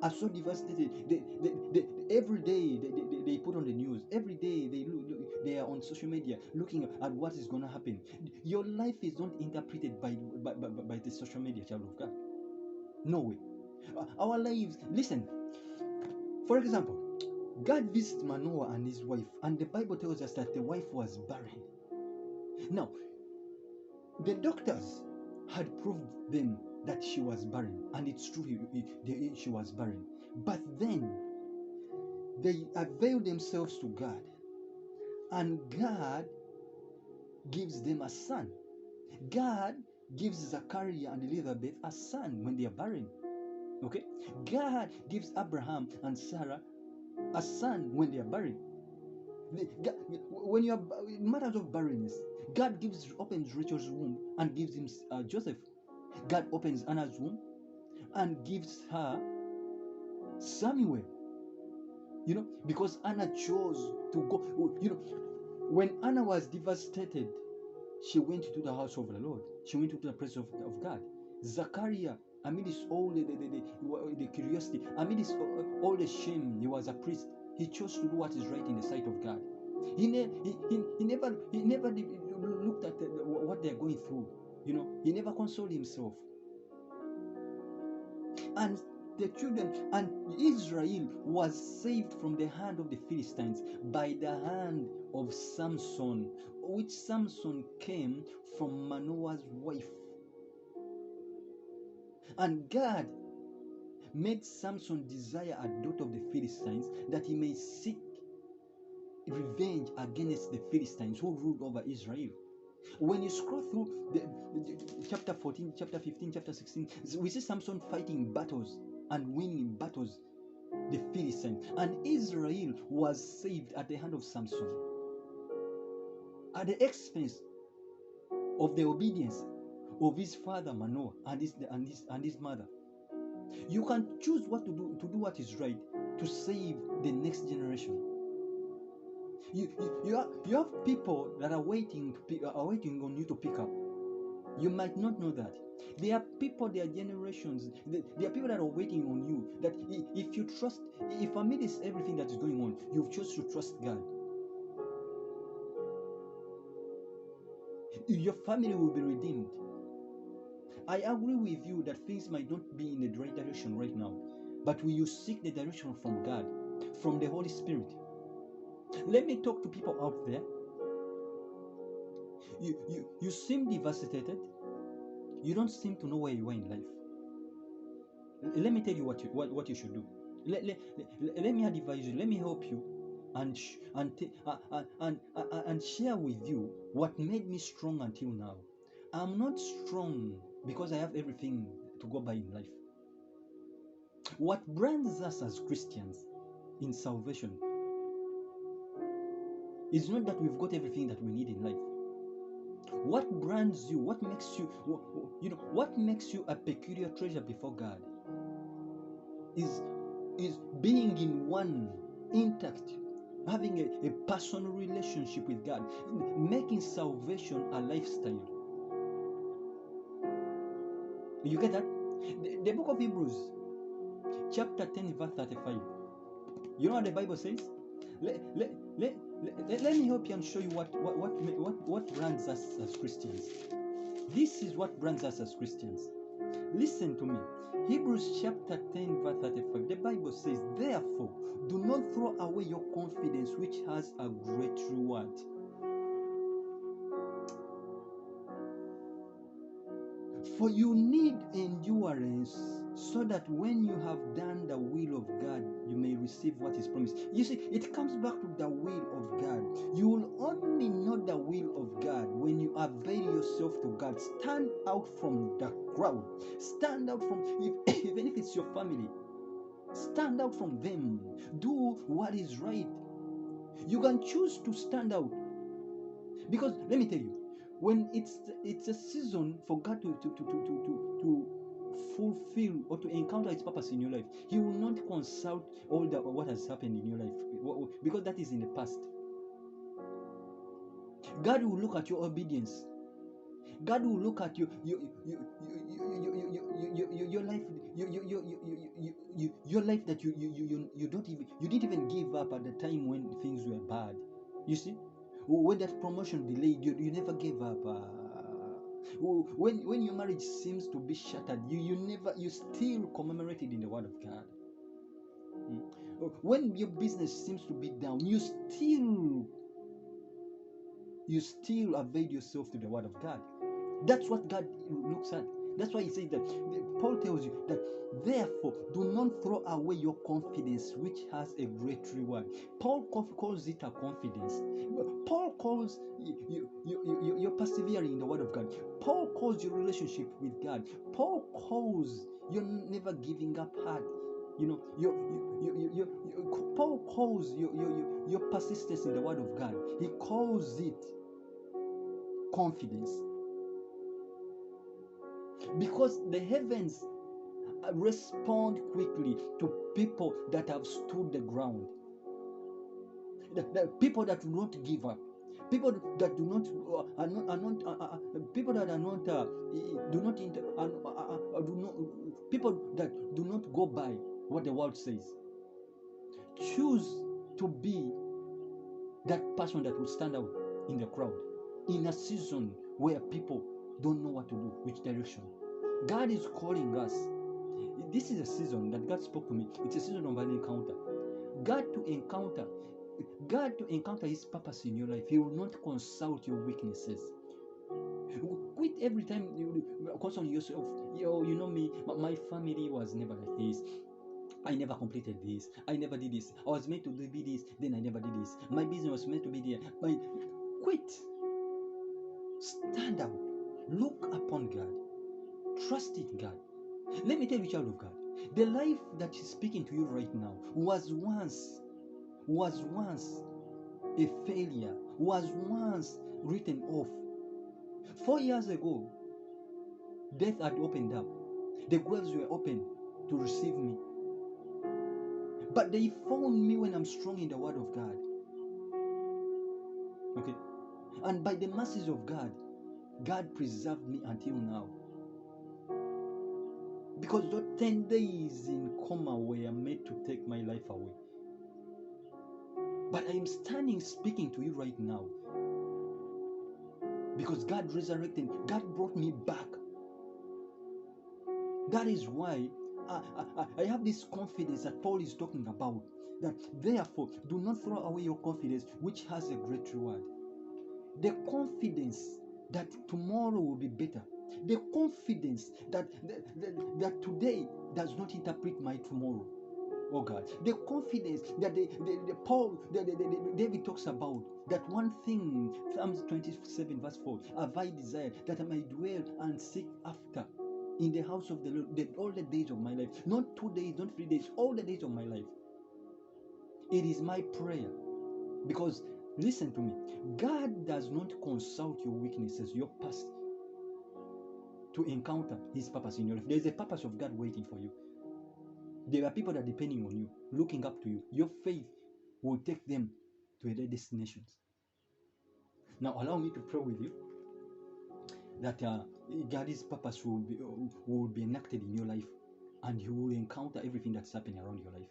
are so devastated. Every day they put on the news. Every day they are on social media looking at what is going to happen. Your life is not interpreted by the social media, child of God. No way. Our lives, listen, for example, God visited Manoah and his wife, and the Bible tells us that the wife was barren. Now, the doctors had proved them that she was barren, and it's true, she was barren. But then they availed themselves to God, and God gives them a son. God gives Zachariah and Elizabeth a son when they are barren. Okay? God gives Abraham and Sarah a son when they are barren. When you are in matters of barrenness, God opens Rachel's womb and gives him Joseph. God opens Anna's womb and gives her Samuel. Because Anna chose to go. When Anna was devastated, she went to the house of the Lord. She went to the presence of God. Zachariah, amidst all the curiosity, amidst all the shame, he was a priest. He chose to do what is right in the sight of God. He never looked at what they're going through. He never consoled himself. And the children and Israel was saved from the hand of the Philistines by the hand of Samson, which Samson came from Manoah's wife. And God made Samson desire a daughter of the Philistines that he may seek revenge against the Philistines who ruled over Israel. When you scroll through chapter 14, chapter 15, chapter 16, we see Samson fighting battles and winning battles, the Philistines. And Israel was saved at the hand of Samson, at the expense of the obedience of his father Manoah and his mother. You can choose what to do what is right to save the next generation. You have people that are waiting on you to pick up. You might not know that. There are people, there are generations, there are people that are waiting on you, that if amidst everything that is going on, you've chosen to trust God, your family will be redeemed. I agree with you that things might not be in the right direction right now, but will you seek the direction from God, from the Holy Spirit? Let me talk to people out there. You seem devastated. You don't seem to know where you are in life. Let me tell you what you should do. Let me advise you. Let me help you, and share with you what made me strong until now. I'm not strong because I have everything to go by in life. What brands us as Christians in salvation is not that we've got everything that we need in life. What brands you, what makes you a peculiar treasure before God is being in one, intact, having a personal relationship with God, making salvation a lifestyle. You get that? The book of Hebrews, chapter 10, verse 35. You know what the Bible says? Let me help you and show you what brands us as Christians. This is what brands us as Christians. Listen to me. Hebrews chapter 10, verse 35. The Bible says, therefore, do not throw away your confidence, which has a great reward. For you need endurance, so that when you have done the will of God, you may receive what is promised. You see, it comes back to the will of God. You will only know the will of God when you avail yourself to God. Stand out from the crowd. Stand out from, even if it's your family, stand out from them. Do what is right. You can choose to stand out. Because let me tell you, when it's a season for God to fulfill or to encounter His purpose in your life, He will not consult all what has happened in your life, because that is in the past. God will look at your obedience. God will look at your life, your life that you don't even, you didn't even give up at the time when things were bad. You see, when that promotion delayed, you never gave up. When your marriage seems to be shattered, you still commemorated in the Word of God. When your business seems to be down, you still avail yourself to the Word of God. That's what God looks at. That's why he says that Paul tells you that therefore do not throw away your confidence, which has a great reward. Paul calls it a confidence. Paul calls you're persevering in the Word of God. Paul calls your relationship with God. Paul calls you're never giving up heart. You know, Paul calls your persistence in the Word of God. He calls it confidence. Because the heavens respond quickly to people that have stood the ground. The people that do not give up. People that do not people that are not do not people that do not go by what the world says. Choose to be that person that will stand out in the crowd in a season where people don't know what to do, which direction. God is calling us. This is a season that God spoke to me. It's a season of an encounter. God to encounter His purpose in your life. He will not consult your weaknesses. Quit every time you consult yourself. You know me. My family was never like this. I never completed this. I never did this. I was meant to be this, then I never did this. My business was meant to be there. Quit. Stand out. Look upon God. Trust in God. Let me tell you, child of God, the life that is speaking to you right now was once a failure, was once written off. 4 years ago, death had opened up. The graves were open to receive me. But they found me when I'm strong in the Word of God. Okay? And by the mercies of God, God preserved me until now. Because those 10 days in coma were meant to take my life away. But I am standing speaking to you right now. Because God resurrected, God brought me back. That is why I have this confidence that Paul is talking about. That therefore, do not throw away your confidence, which has a great reward. The confidence that tomorrow will be better. The confidence that today does not interpret my tomorrow. Oh God, the confidence that David talks about, that one thing, Psalms 27 verse 4, have I desired, that I may dwell and seek after in the house of the Lord all the days of my life. Not 2 days, not 3 days, all the days of my life. It is my prayer. Because listen to me, God does not consult your weaknesses, your past, to encounter His purpose in your life. There is a purpose of God waiting for you. There are people that are depending on you, looking up to you. Your faith will take them to their destinations. Now, allow me to pray with you that God's purpose will be enacted in your life, and you will encounter everything that's happening around your life.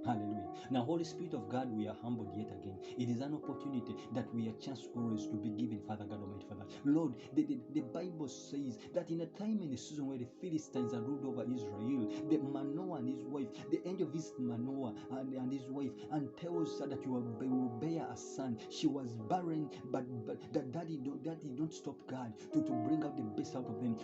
Hallelujah. Now, Holy Spirit of God, we are humbled yet again. It is an opportunity that we are chance always to be given, Father God Almighty, Father. Lord, the Bible says that in a time and a season where the Philistines had ruled over Israel, the Manoah and his wife, the angel visits Manoah and his wife and tells her that you will bear a son. She was barren, but that daddy don't stop God to bring out the best out of them,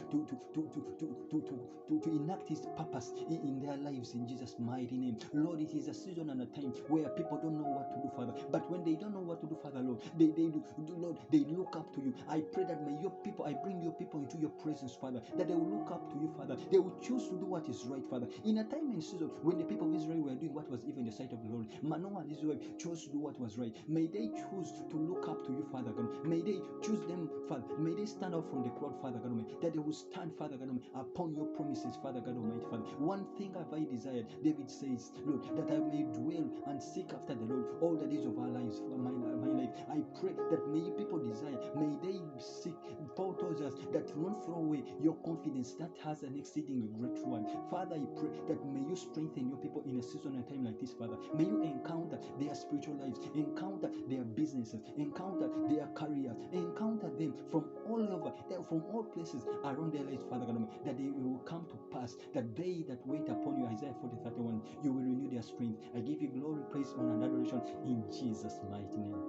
to enact His purpose in their lives in Jesus' mighty name. Lord, it is a season and a time where people don't know what to do, Father. But when they don't know what to do, Father, Lord, Lord, they look up to you. I pray that I bring your people into your presence, Father, that they will look up to you, Father. They will choose to do what is right, Father. In a time and season when the people of Israel were doing what was evil in the sight of the Lord, Manoah and his wife chose to do what was right. May they choose to look up to you, Father God. May they choose them, Father. May they stand out from the crowd, Father God Almighty, that they will stand, Father God Almighty, upon your promises, Father God Almighty, Father. One thing have I desired, David says, Lord, that I that may dwell and seek after the Lord all the days of our lives, my life. I pray that may people desire, may they seek. Paul tells us that do not throw away your confidence that has an exceeding great one. Father, I pray that may you strengthen your people in a season and time like this, Father. May you encounter their spiritual lives, encounter their businesses, encounter their careers, encounter them from all over, from all places around their lives, Father God, that they will come to pass, that they that wait upon you, Isaiah 40:31, you will renew their strength. I give you glory, praise, honor, and adoration in Jesus' mighty name.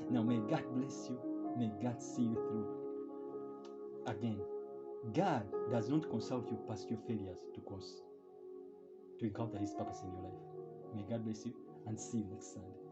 Now may God bless you. May God see you through. Again, God does not consult you past your failures to encounter His purpose in your life. May God bless you and see you next Sunday.